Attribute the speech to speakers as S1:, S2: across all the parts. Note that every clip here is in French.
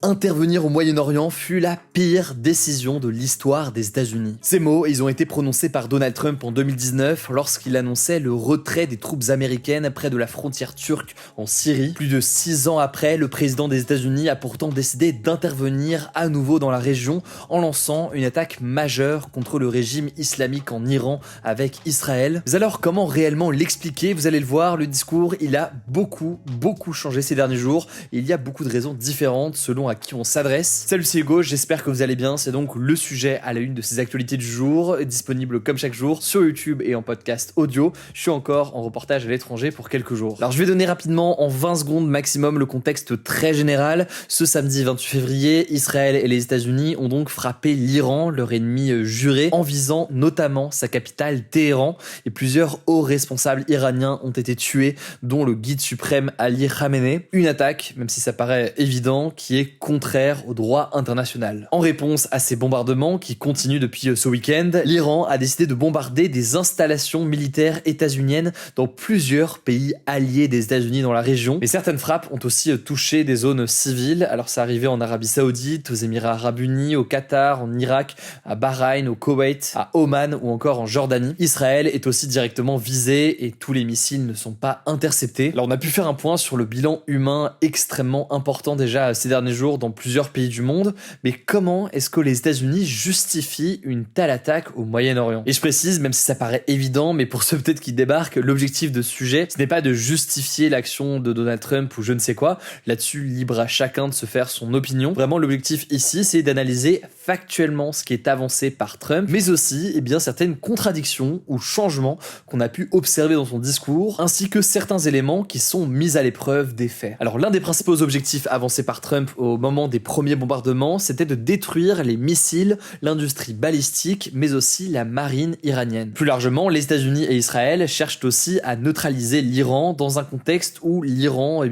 S1: Intervenir au Moyen-Orient fut la pire décision de l'histoire des États-Unis. Ces mots, ils ont été prononcés par Donald Trump en 2019 lorsqu'il annonçait le retrait des troupes américaines près de la frontière turque en Syrie. Plus de 6 ans après, le président des États-Unis a pourtant décidé d'intervenir à nouveau dans la région en lançant une attaque majeure contre le régime islamique en Iran avec Israël. Mais alors comment réellement l'expliquer? Vous allez le voir, le discours, il a beaucoup changé ces derniers jours. Et il y a beaucoup de raisons différentes selon à qui on s'adresse. Salut, c'est Hugo, j'espère que vous allez bien. C'est donc le sujet à la une de ces actualités du jour, disponible comme chaque jour sur YouTube et en podcast audio. Je suis encore en reportage à l'étranger pour quelques jours. Alors je vais donner rapidement en 20 secondes maximum le contexte très général. Ce samedi 28 février, Israël et les États-Unis ont donc frappé l'Iran, leur ennemi juré, en visant notamment sa capitale Téhéran. Et plusieurs hauts responsables iraniens ont été tués, dont le guide suprême Ali Khamenei. Une attaque, même si ça paraît évident, qui est contraire au droit international. En réponse à ces bombardements qui continuent depuis ce week-end, l'Iran a décidé de bombarder des installations militaires états-uniennes dans plusieurs pays alliés des États-Unis dans la région. Mais certaines frappes ont aussi touché des zones civiles. Alors ça arrivait en Arabie Saoudite, aux Émirats Arabes Unis, au Qatar, en Irak, à Bahreïn, au Koweït, à Oman ou encore en Jordanie. Israël est aussi directement visé et tous les missiles ne sont pas interceptés. Alors on a pu faire un point sur le bilan humain extrêmement important déjà ces derniers jours dans plusieurs pays du monde, mais comment est-ce que les États-Unis justifient une telle attaque au Moyen-Orient? Et je précise, même si ça paraît évident, mais pour ceux peut-être qui débarquent, l'objectif de ce sujet, ce n'est pas de justifier l'action de Donald Trump ou je ne sais quoi. Là-dessus, libre à chacun de se faire son opinion. Vraiment, l'objectif ici, c'est d'analyser factuellement ce qui est avancé par Trump, mais aussi, certaines contradictions ou changements qu'on a pu observer dans son discours, ainsi que certains éléments qui sont mis à l'épreuve des faits. Alors, l'un des principaux objectifs avancés par Trump au moment des premiers bombardements, c'était de détruire les missiles, l'industrie balistique, mais aussi la marine iranienne. Plus largement, les États-Unis et Israël cherchent aussi à neutraliser l'Iran dans un contexte où l'Iran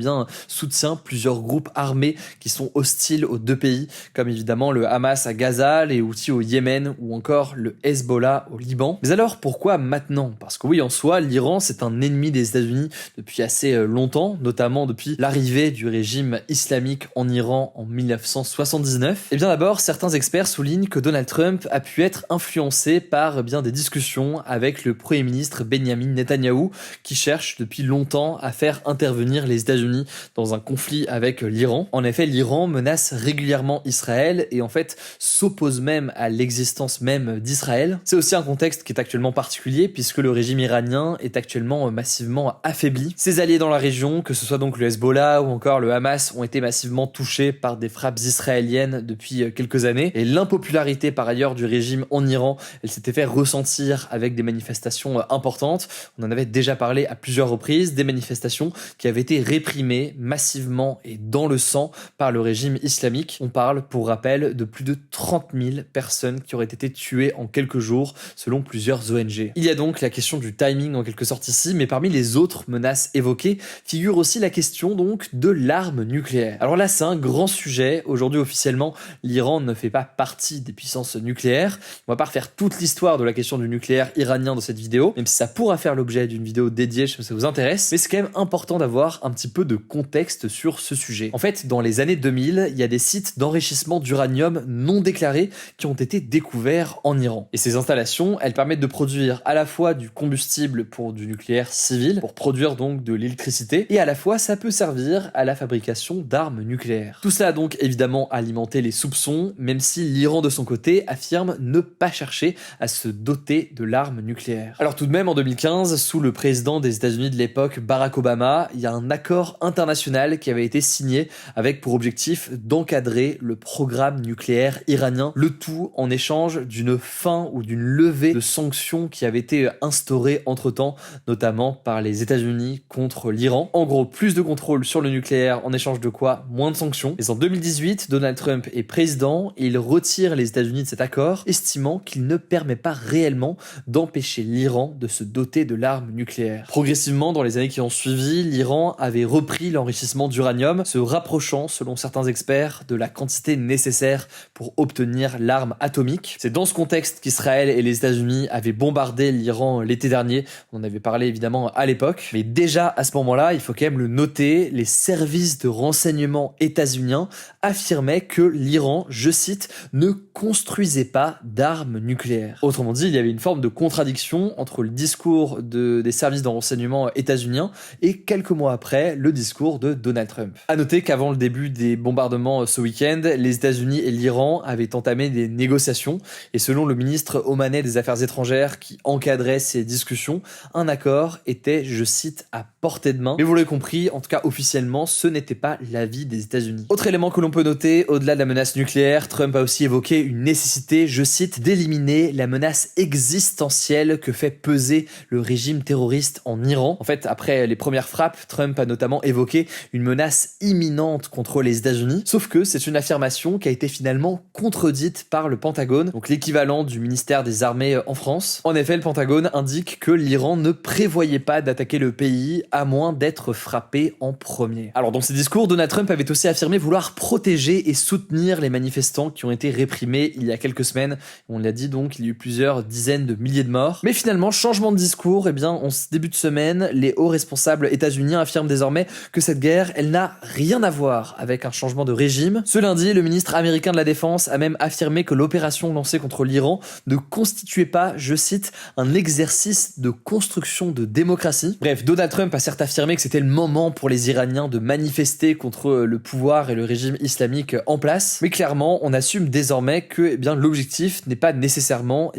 S1: soutient plusieurs groupes armés qui sont hostiles aux deux pays, comme évidemment le Hamas à Gaza, les Houthis au Yémen ou encore le Hezbollah au Liban. Mais alors pourquoi maintenant? Parce que oui, en soi, l'Iran c'est un ennemi des États-Unis depuis assez longtemps, notamment depuis l'arrivée du régime islamique en Iran en 1979. Et bien d'abord, certains experts soulignent que Donald Trump a pu être influencé par des discussions avec le Premier ministre Benjamin Netanyahou, qui cherche depuis longtemps à faire intervenir les États-Unis dans un conflit avec l'Iran. En effet, l'Iran menace régulièrement Israël et en fait s'oppose même à l'existence même d'Israël. C'est aussi un contexte qui est actuellement particulier puisque le régime iranien est actuellement massivement affaibli. Ses alliés dans la région, que ce soit donc le Hezbollah ou encore le Hamas, ont été massivement touchés par des frappes israéliennes depuis quelques années. Et l'impopularité par ailleurs du régime en Iran, elle s'était fait ressentir avec des manifestations importantes. On en avait déjà parlé à plusieurs reprises, des manifestations qui avaient été réprimées massivement et dans le sang par le régime islamique. On parle, pour rappel, de plus de 30 000 personnes qui auraient été tuées en quelques jours, selon plusieurs ONG. Il y a donc la question du timing en quelque sorte ici, mais parmi les autres menaces évoquées, figure aussi la question donc de l'arme nucléaire. Alors là, c'est un grand sujet. Aujourd'hui, officiellement, l'Iran ne fait pas partie des puissances nucléaires. On va pas refaire toute l'histoire de la question du nucléaire iranien dans cette vidéo, même si ça pourra faire l'objet d'une vidéo dédiée, je sais pas si ça vous intéresse, mais c'est quand même important d'avoir un petit peu de contexte sur ce sujet. En fait, dans les années 2000, il y a des sites d'enrichissement d'uranium non déclarés qui ont été découverts en Iran. Et ces installations, elles permettent de produire à la fois du combustible pour du nucléaire civil, pour produire donc de l'électricité, et à la fois ça peut servir à la fabrication d'armes nucléaires. Tout ça a donc évidemment alimenté les soupçons, même si l'Iran de son côté affirme ne pas chercher à se doter de l'arme nucléaire. Alors tout de même, en 2015, sous le président des États-Unis de l'époque, Barack Obama, il y a un accord international qui avait été signé avec pour objectif d'encadrer le programme nucléaire iranien, le tout en échange d'une fin ou d'une levée de sanctions qui avait été instaurée entre-temps, notamment par les États-Unis contre l'Iran. En gros, plus de contrôle sur le nucléaire en échange de quoi? Moins de sanctions. Mais en 2018, Donald Trump est président et il retire les États-Unis de cet accord, estimant qu'il ne permet pas réellement d'empêcher l'Iran de se doter de l'arme nucléaire. Progressivement, dans les années qui ont suivi, l'Iran avait repris l'enrichissement d'uranium, se rapprochant, selon certains experts, de la quantité nécessaire pour obtenir l'arme atomique. C'est dans ce contexte qu'Israël et les États-Unis avaient bombardé l'Iran l'été dernier. On en avait parlé évidemment à l'époque. Mais déjà à ce moment-là, il faut quand même le noter, les services de renseignement états-uniens états-uniens affirmait que l'Iran, je cite, ne construisait pas d'armes nucléaires. Autrement dit, il y avait une forme de contradiction entre le discours des services de renseignement états-uniens et quelques mois après, le discours de Donald Trump. À noter qu'avant le début des bombardements ce week-end, les États-Unis et l'Iran avaient entamé des négociations et selon le ministre omanais des Affaires étrangères qui encadrait ces discussions, un accord était, je cite, à portée de main. Mais vous l'avez compris, en tout cas officiellement, ce n'était pas l'avis des États-Unis. Autre élément que l'on peut noter, au-delà de la menace nucléaire, Trump a aussi évoqué une nécessité, je cite, d'éliminer la menace existentielle que fait peser le régime terroriste en Iran. En fait, après les premières frappes, Trump a notamment évoqué une menace imminente contre les États-Unis, sauf que c'est une affirmation qui a été finalement contredite par le Pentagone, donc l'équivalent du ministère des Armées en France. En effet, le Pentagone indique que l'Iran ne prévoyait pas d'attaquer le pays à moins d'être frappé en premier. Alors dans ses discours, Donald Trump avait aussi affirmé vouloir protéger et soutenir les manifestants qui ont été réprimés il y a quelques semaines. On l'a dit donc, il y a eu plusieurs dizaines de milliers de morts. Mais finalement, changement de discours, en ce début de semaine, les hauts responsables états-uniens affirment désormais que cette guerre, elle n'a rien à voir avec un changement de régime. Ce lundi, le ministre américain de la Défense a même affirmé que l'opération lancée contre l'Iran ne constituait pas, je cite, un exercice de construction de démocratie. Bref, Donald Trump a certes affirmé que c'était le moment pour les Iraniens de manifester contre le pouvoir et le régime islamique en place, mais clairement, on assume désormais que l'objectif n'est pas nécessairement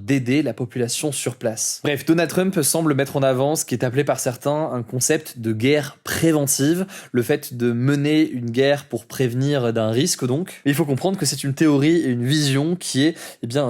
S1: d'aider la population sur place. Bref, Donald Trump semble mettre en avant ce qui est appelé par certains un concept de guerre préventive, le fait de mener une guerre pour prévenir d'un risque donc. Mais il faut comprendre que c'est une théorie et une vision qui est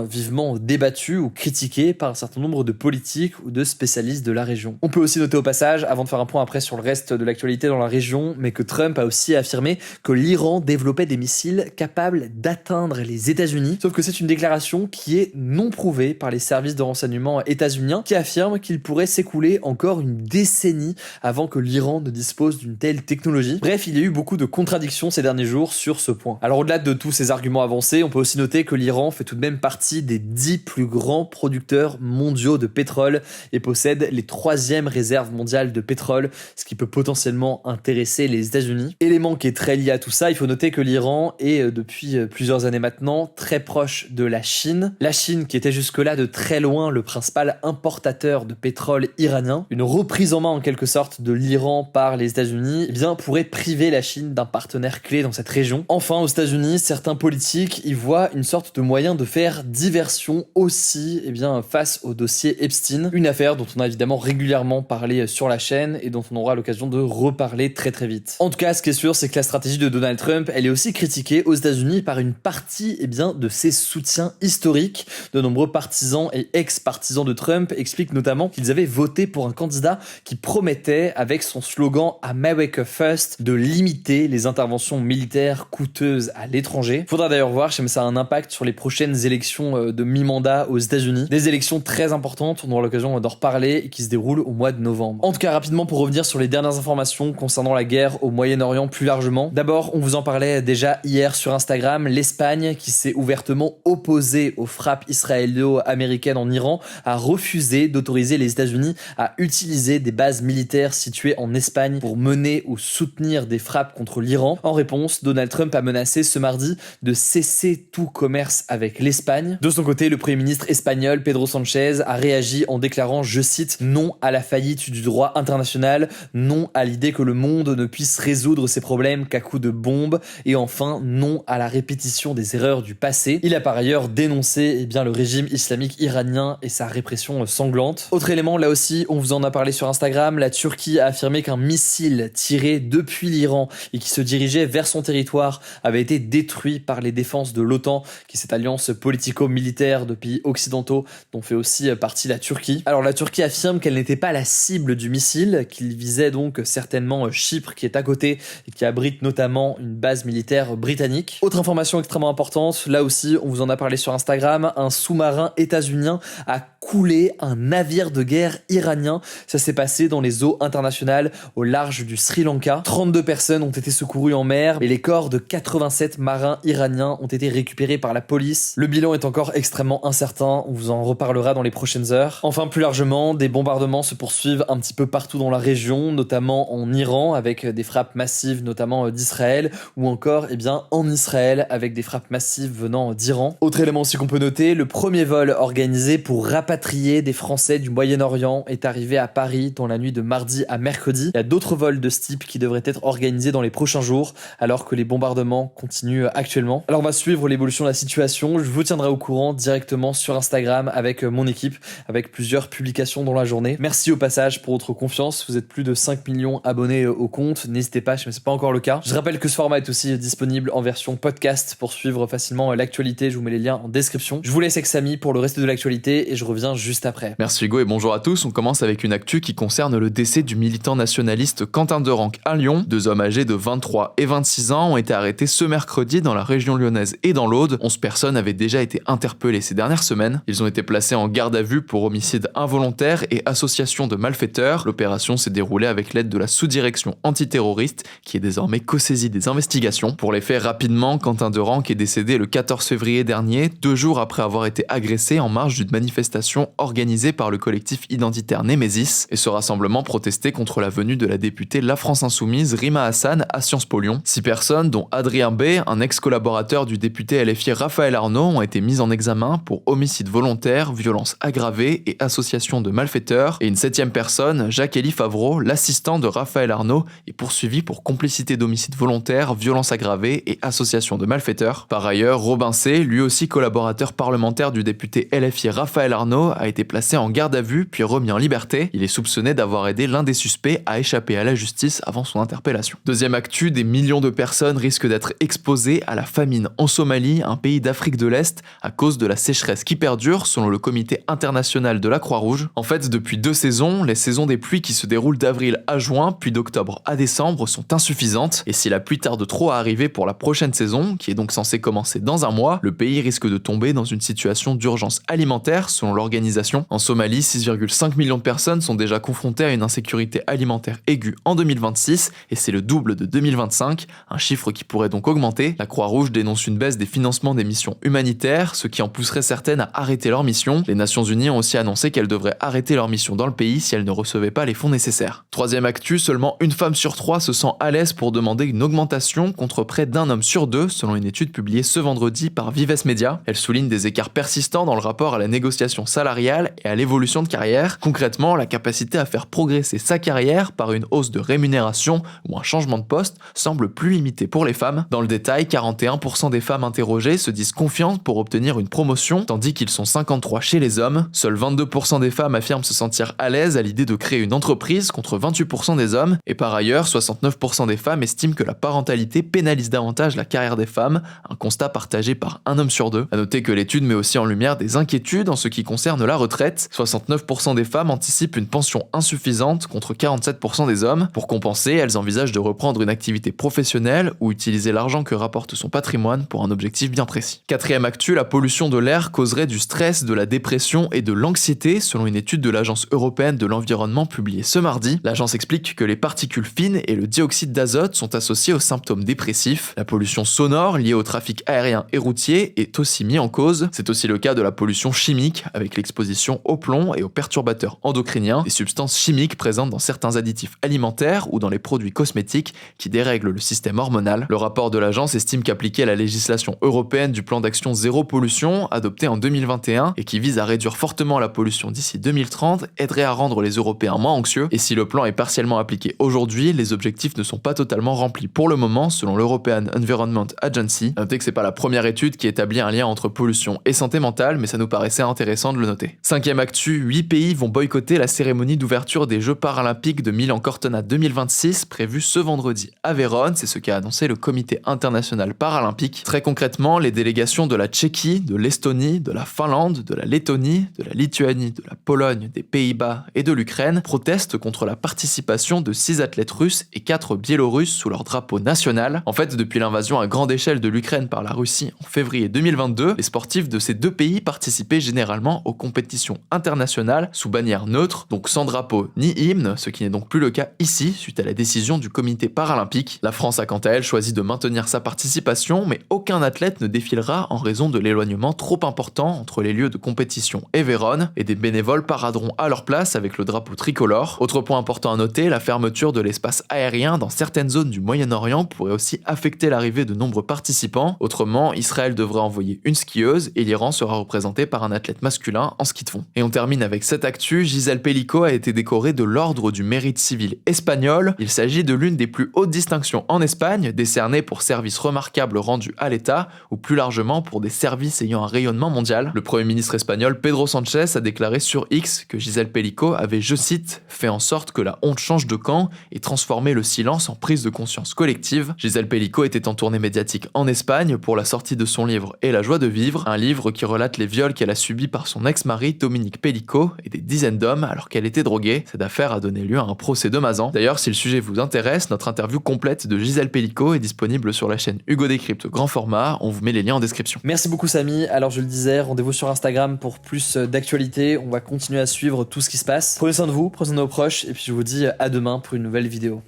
S1: vivement débattue ou critiquée par un certain nombre de politiques ou de spécialistes de la région. On peut aussi noter au passage, avant de faire un point après sur le reste de l'actualité dans la région, mais que Trump a aussi affirmé que l'Iran développait des missiles capables d'atteindre les États-Unis, sauf que c'est une déclaration qui est non prouvée par les services de renseignement états-uniens qui affirment qu'il pourrait s'écouler encore une décennie avant que l'Iran ne dispose d'une telle technologie. Bref, il y a eu beaucoup de contradictions ces derniers jours sur ce point. Alors au-delà de tous ces arguments avancés, on peut aussi noter que l'Iran fait tout de même partie des 10 plus grands producteurs mondiaux de pétrole et possède les 3e réserves mondiales de pétrole, ce qui peut potentiellement intéresser les États-Unis. Élément qui est très lié à tout ça, il faut noter que l'Iran est depuis plusieurs années maintenant très proche de la Chine. La Chine qui était jusque-là de très loin le principal importateur de pétrole iranien. Une reprise en main en quelque sorte de l'Iran par les États-Unis pourrait priver la Chine d'un partenaire clé dans cette région. Enfin, aux États-Unis, certains politiques y voient une sorte de moyen de faire diversion aussi face au dossier Epstein, une affaire dont on a évidemment régulièrement parlé sur la chaîne et dont on aura l'occasion de reparler très très vite. En tout cas, ce qui est sûr, c'est que la stratégie de Donald Trump, elle est aussi critiquée aux États-Unis par une partie de ses soutiens historiques. De nombreux partisans et ex-partisans de Trump expliquent notamment qu'ils avaient voté pour un candidat qui promettait, avec son slogan America First, de limiter les interventions militaires coûteuses à l'étranger. Faudra d'ailleurs voir si ça a un impact sur les prochaines élections de mi-mandat aux États-Unis. Des élections très importantes, on aura l'occasion d'en reparler, et qui se déroulent au mois de novembre. En tout cas, rapidement pour revenir sur les dernières informations concernant la guerre au Moyen-Orient plus largement. D'abord, on vous en parlait déjà hier sur Instagram, l'Espagne, qui s'est ouvertement opposée aux frappes israélo-américaines en Iran, a refusé d'autoriser les États-Unis à utiliser des bases militaires situées en Espagne pour mener ou soutenir des frappes contre l'Iran. En réponse, Donald Trump a menacé ce mardi de cesser tout commerce avec l'Espagne. De son côté, le Premier ministre espagnol Pedro Sánchez a réagi en déclarant, je cite, « Non à la faillite du droit international, non à l'idée que le monde ne puisse résoudre ses problèmes qu'à coups de bombes, et enfin, non à la répétition des erreurs du passé. » Il a par ailleurs dénoncé le régime islamique iranien et sa répression sanglante. Autre élément, là aussi, on vous en a parlé sur Instagram, la Turquie a affirmé qu'un missile tiré depuis l'Iran et qui se dirigeait vers son territoire avait été détruit par les défenses de l'OTAN, qui est cette alliance politico-militaire de pays occidentaux dont fait aussi partie la Turquie. Alors la Turquie affirme qu'elle n'était pas la cible du missile, qu'il visait donc certainement Chypre qui est à côté et qui abrite notamment une base militaire britannique. Autre information extrêmement importante, là aussi on vous en a parlé sur Instagram, un sous-marin états-unien a coulé un navire de guerre iranien. Ça s'est passé dans les eaux internationales au large du Sri Lanka. 32 personnes ont été secourues en mer et les corps de 87 marins iraniens ont été récupérés par la police. Le bilan est encore extrêmement incertain, on vous en reparlera dans les prochaines heures. Enfin, plus largement, des bombardements se poursuivent un petit peu partout dans la région, notamment en Iran, avec des frappes massives, notamment d'Israël, Sahel ou encore en Israël avec des frappes massives venant d'Iran. Autre élément aussi qu'on peut noter, le premier vol organisé pour rapatrier des Français du Moyen-Orient est arrivé à Paris dans la nuit de mardi à mercredi. Il y a d'autres vols de ce type qui devraient être organisés dans les prochains jours alors que les bombardements continuent actuellement. Alors on va suivre l'évolution de la situation, je vous tiendrai au courant directement sur Instagram avec mon équipe, avec plusieurs publications dans la journée. Merci au passage pour votre confiance, vous êtes plus de 5 millions abonnés au compte, n'hésitez pas, ce n'est pas encore le cas. Je rappelle que ce format est aussi disponible en version podcast pour suivre facilement l'actualité, je vous mets les liens en description. Je vous laisse avec Samy pour le reste de l'actualité et je reviens juste après.
S2: Merci Hugo et bonjour à tous, on commence avec une actu qui concerne le décès du militant nationaliste Quentin Derenque à Lyon. 2 hommes âgés de 23 et 26 ans ont été arrêtés ce mercredi dans la région lyonnaise et dans l'Aude. 11 personnes avaient déjà été interpellées ces dernières semaines. Ils ont été placés en garde à vue pour homicide involontaire et association de malfaiteurs. L'opération s'est déroulée avec l'aide de la sous-direction antiterroriste qui est désormais co-saisie des investigations. Pour les faits, rapidement, Quentin Derenque est décédé le 14 février dernier, 2 jours après avoir été agressé en marge d'une manifestation organisée par le collectif identitaire Némésis. Et ce rassemblement protestait contre la venue de la députée La France Insoumise Rima Hassan à Sciences Po Lyon. 6 personnes, dont Adrien B, un ex-collaborateur du député LFI Raphaël Arnaud, ont été mises en examen pour homicide volontaire, violence aggravée et association de malfaiteurs. Et une 7e personne, Jacques-Élie Favreau, l'assistant de Raphaël Arnaud, est poursuivi pour complicité d'homicide volontaire, violence aggravée et association de malfaiteurs. Par ailleurs, Robin C, lui aussi collaborateur parlementaire du député LFI Raphaël Arnaud, a été placé en garde à vue puis remis en liberté. Il est soupçonné d'avoir aidé l'un des suspects à échapper à la justice avant son interpellation. Deuxième actu, des millions de personnes risquent d'être exposées à la famine en Somalie, un pays d'Afrique de l'Est, à cause de la sécheresse qui perdure, selon le comité international de la Croix-Rouge. En fait, depuis 2 saisons, les saisons des pluies qui se déroulent d'avril à juin, puis d'octobre à décembre, sont insuffisantes. Et si la pluie tarde trop à arriver pour la prochaine saison, qui est donc censée commencer dans un mois, le pays risque de tomber dans une situation d'urgence alimentaire, selon l'organisation. En Somalie, 6,5 millions de personnes sont déjà confrontées à une insécurité alimentaire aiguë en 2026, et c'est le double de 2025, un chiffre qui pourrait donc augmenter. La Croix-Rouge dénonce une baisse des financements des missions humanitaires, ce qui en pousserait certaines à arrêter leur mission. Les Nations Unies ont aussi annoncé qu'elles devraient arrêter leur mission dans le pays si elles ne recevaient pas les fonds nécessaires. Troisième actu, seulement une femme sur 3 se sent à l'aise pour demander une augmentation contre près d'1 homme sur 2, selon une étude publiée ce vendredi par Vives Media. Elle souligne des écarts persistants dans le rapport à la négociation salariale et à l'évolution de carrière. Concrètement, la capacité à faire progresser sa carrière par une hausse de rémunération ou un changement de poste semble plus limitée pour les femmes. Dans le détail, 41% des femmes interrogées se disent confiantes pour obtenir une promotion, tandis qu'ils sont 53 chez les hommes. Seuls 22% des femmes affirment se sentir à l'aise à l'idée de créer une entreprise contre 28% des hommes. Et par ailleurs, 69% des femmes estiment que la parentalité pénalise davantage la carrière des femmes, un constat partagé par 1 homme sur 2. À noter que l'étude met aussi en lumière des inquiétudes en ce qui concerne la retraite. 69% des femmes anticipent une pension insuffisante contre 47% des hommes. Pour compenser, elles envisagent de reprendre une activité professionnelle ou utiliser l'argent que rapporte son patrimoine pour un objectif bien précis. Quatrième actu, la pollution de l'air causerait du stress, de la dépression et de l'anxiété, selon une étude de l'Agence européenne de l'environnement publiée ce mardi. L'agence explique que les particules fines et le dioxyde d'azote sont associés aux symptômes dépressifs. La pollution sonore liée au trafic aérien et routier est aussi mise en cause. C'est aussi le cas de la pollution chimique, avec l'exposition au plomb et aux perturbateurs endocriniens, des substances chimiques présentes dans certains additifs alimentaires ou dans les produits cosmétiques qui dérèglent le système hormonal. Le rapport de l'agence estime qu'appliquer la législation européenne du plan d'action zéro pollution, adopté en 2021 et qui vise à réduire fortement la pollution d'ici 2030, aiderait à rendre les Européens moins anxieux. Et si le plan est partiellement appliqué aujourd'hui, les objectifs ne sont pas totalement remplis pour le moment, selon l'European Environment Agency. Notez que c'est pas la première étude qui établit un lien entre pollution et santé mentale, mais ça nous paraissait intéressant de le noter. Cinquième actu, 8 pays vont boycotter la cérémonie d'ouverture des Jeux paralympiques de Milan-Cortina 2026, prévue ce vendredi à Vérone. C'est ce qu'a annoncé le Comité international paralympique. Très concrètement, les délégations de la Tchéquie, de l'Estonie, de la Finlande, de la Lettonie, de la Lituanie, de la Pologne, des Pays-Bas et de l'Ukraine protestent contre la participation de 6 athlètes russes et 4 biélorusses sous leur drapeau national. En fait, depuis l'invasion à grande échelle de l'Ukraine par la Russie en février 2022, les sportifs de ces 2 pays participaient généralement aux compétitions internationales sous bannière neutre, donc sans drapeau ni hymne, ce qui n'est donc plus le cas ici suite à la décision du comité paralympique. La France a quant à elle choisi de maintenir sa participation, mais aucun athlète ne défilera en raison de l'éloignement trop important entre les lieux de compétition et Vérone, et des bénévoles paraderont à leur place avec le drapeau tricolore. Autre point important à noter, la fermeture de l'espace aérien dans certaines zones du Moyen-Orient inconvénients pourraient aussi affecter l'arrivée de nombreux participants. Autrement, Israël devrait envoyer une skieuse et l'Iran sera représenté par un athlète masculin en ski de fond. Et on termine avec cette actu, Gisèle Pelicot a été décorée de l'ordre du mérite civil espagnol. Il s'agit de l'une des plus hautes distinctions en Espagne, décernée pour services remarquables rendus à l'État ou plus largement pour des services ayant un rayonnement mondial. Le Premier ministre espagnol Pedro Sánchez a déclaré sur X que Gisèle Pelicot avait, je cite, fait en sorte que la honte change de camp et transformé le silence en prise de conscience collective. Gisèle Pelicot était en tournée médiatique en Espagne pour la sortie de son livre Et la joie de vivre, un livre qui relate les viols qu'elle a subis par son ex-mari Dominique Pelicot et des dizaines d'hommes alors qu'elle était droguée. Cette affaire a donné lieu à un procès de Mazan. D'ailleurs, si le sujet vous intéresse, notre interview complète de Gisèle Pelicot est disponible sur la chaîne Hugo Décrypte grand format, on vous met les liens en description.
S1: Merci beaucoup Samy, alors je le disais, rendez-vous sur Instagram pour plus d'actualités, on va continuer à suivre tout ce qui se passe. Prenez soin de vous, prenez soin de vos proches, et puis je vous dis à demain pour une nouvelle vidéo.